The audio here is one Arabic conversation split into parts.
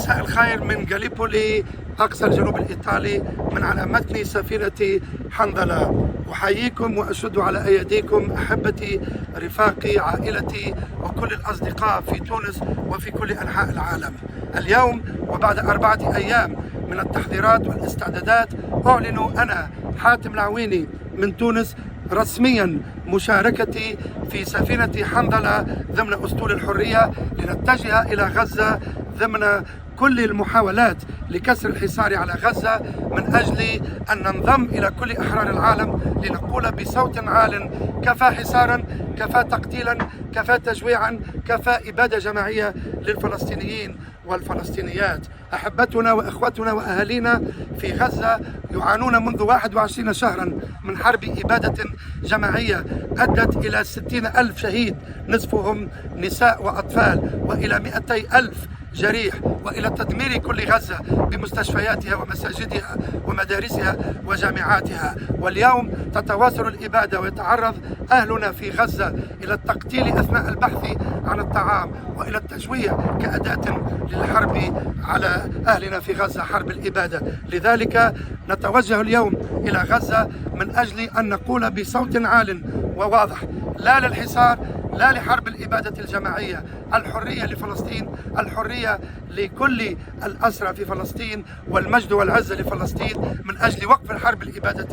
مساء الخير من غاليبولي أقصى الجنوب الإيطالي من على متن سفينة حنظلة. أحييكم وأشد على أيديكم أحبتي، رفاقي، عائلتي وكل الأصدقاء في تونس وفي كل أنحاء العالم. اليوم وبعد 4 أيام من التحضيرات والاستعدادات أعلن أنا حاتم العويني من تونس رسميا مشاركتي في سفينة حنظلة ضمن أسطول الحرية لنتجه إلى غزة ضمن كل المحاولات لكسر الحصار على غزة، من أجل أن ننضم إلى كل أحرار العالم لنقول بصوت عال: كفى حصارا، كفى تقتيلا، كفى تجويعا، كفى إبادة جماعية للفلسطينيين والفلسطينيات. أحبتنا وإخوتنا وأهالينا في غزة يعانون منذ 21 شهرا من حرب إبادة جماعية أدت إلى 60,000 شهيد، نصفهم نساء وأطفال، وإلى 200,000 جريح، وإلى تدمير كل غزة بمستشفياتها ومساجدها ومدارسها وجامعاتها. واليوم تتواصل الإبادة ويتعرض أهلنا في غزة إلى التقتيل أثناء البحث عن الطعام وإلى التجويع كأداة للحرب على أهلنا في غزة، حرب الإبادة. لذلك نتوجه اليوم إلى غزة من أجل أن نقول بصوت عال وواضح: لا للحصار، لا لحرب الإبادة الجماعية، الحرية لفلسطين، الحرية لكل الأسرى في فلسطين، والمجد والعزة لفلسطين من أجل وقف الحرب الإبادة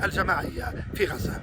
الجماعية في غزة.